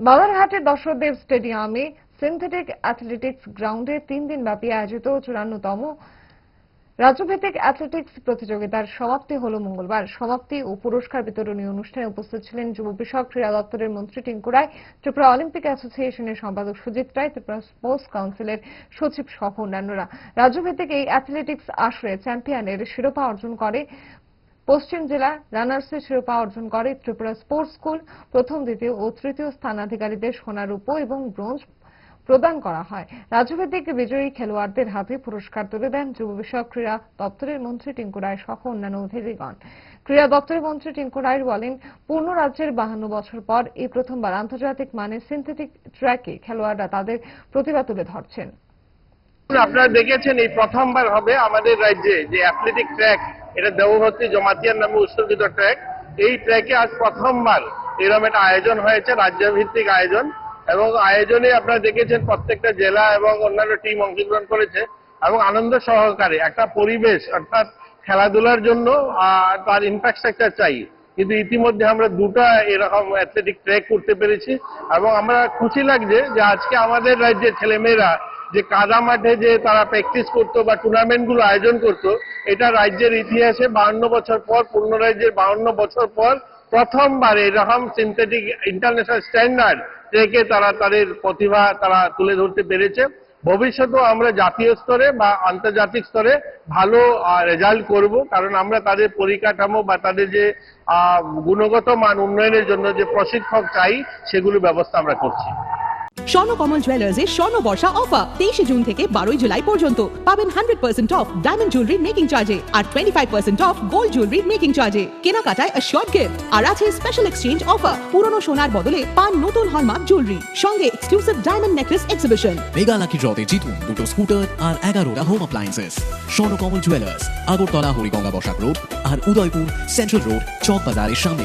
বাধারহাটের দশরথদেব স্টেডিয়ামে synthetic athletics গ্রাউন্ডে 3 দিনব্যাপী আয়োজিত 54তম রাজ্যভিত্তিক অ্যাথলেটিক্স প্রতিযোগিতার সমাপ্তি হল মঙ্গলবার। সমাপ্তি ও পুরস্কার বিতরণী অনুষ্ঠানে উপস্থিত ছিলেন যুব বিষয়ক ক্রীড়া দপ্তরের মন্ত্রী টিঙ্কু রায়, ত্রিপুরা অলিম্পিক অ্যাসোসিয়েশনের সম্পাদক সুজিত রায়, ত্রিপুরা স্পোর্টস কাউন্সিলের সচিব সহ অন্যান্যরা। রাজ্যভিত্তিক এই অ্যাথলেটিক্স আসরে চ্যাম্পিয়নের শিরোপা অর্জন করে পশ্চিম জেলা, রানার্সের শিরোপা অর্জন করে ত্রিপুরা স্পোর্টস স্কুল। প্রথম, দ্বিতীয় ও তৃতীয় স্থানাধিকারীদের সোনা, রূপো এবং ব্রোঞ্জ প্রদান করা হয়। রাজ্যভিত্তিক বিজয়ী খেলোয়াড়দের হাতে পুরস্কার তুলে দেন যুব বিষয়ক ক্রীড়া দপ্তরের মন্ত্রী টিঙ্কু রায় সহ অন্যান্য অতিথিগণ। ক্রীড়া দপ্তরের মন্ত্রী টিঙ্কু রায় বলেন, পূর্ণ রাজ্যের 52 বছর পর এই প্রথমবার আন্তর্জাতিক মানের সিনথেটিক ট্র্যাকে খেলোয়াড়রা তাদের প্রতিভা তুলে ধরছেন। আপনারা দেখেছেন এই প্রথমবার হবে আমাদের রাজ্যে যে অ্যাথলেটিক ট্র্যাক, এটা দেবভর্তি জমাতিয়ার নামে উৎসর্গিত ট্র্যাক। এই ট্র্যাকে আজ প্রথমবার এরকম একটা আয়োজন হয়েছে, রাজ্যভিত্তিক আয়োজন। এবং আয়োজনে আপনারা দেখেছেন প্রত্যেকটা জেলা এবং অন্যান্য টিম অংশগ্রহণ করেছে এবং আনন্দ সহকারে একটা পরিবেশ, অর্থাৎ খেলাধুলার জন্য তার ইনফ্রাস্ট্রাকচার চাই, কিন্তু ইতিমধ্যে আমরা দুটো এরকম অ্যাথলেটিক ট্র্যাক করতে পেরেছি এবং আমরা খুশি লাগছে যে আজকে আমাদের রাজ্যের ছেলেমেয়েরা যে কাদা মাঠে যে তারা প্র্যাকটিস করতো বা টুর্নামেন্ট গুলো আয়োজন করতো, এটা রাজ্যের ইতিহাসে 52 বছর পর, পূর্ণ রাজ্যের 52 বছর পর প্রথমবার এরকম সিনথেটিক ইন্টারন্যাশনাল স্ট্যান্ডার্ড থেকে তারা তাদের প্রতিভা তারা তুলে ধরতে পেরেছে। ভবিষ্যতেও আমরা জাতীয় স্তরে বা আন্তর্জাতিক স্তরে ভালো রেজাল্ট করব, কারণ আমরা তাদের পরিকাঠামো বা তাদের যে গুণগত মান উন্নয়নের জন্য যে প্রশিক্ষক চাই সেগুলো ব্যবস্থা আমরা করছি। স্বর্ণকমল জুয়েলার্সের স্বর্ণ বর্ষা অফার 23 জুন থেকে 12 জুলাই পর্যন্ত পাবেন 100% অফ ডায়মন্ড জুয়েলারি মেকিং চার্জে আর 25% অফ গোল্ড জুয়েলারি মেকিং চার্জে। কেনাকাটায় শর্ট গিফট আর আছে স্পেশাল এক্সচেঞ্জ অফার। পুরনো সোনার বদলে পান নতুন হলমার্ক জুয়েলারি, সঙ্গে exclusive diamond necklace exhibition. Mega lucky ড্রতে জিতুন দুটো স্কুটার আর 11টা home appliances. Swarnakamal jewellers, Agartala Hariganga Basak road আর উদয়পুর সেন্ট্রাল রোড চক বাজারের সামনে।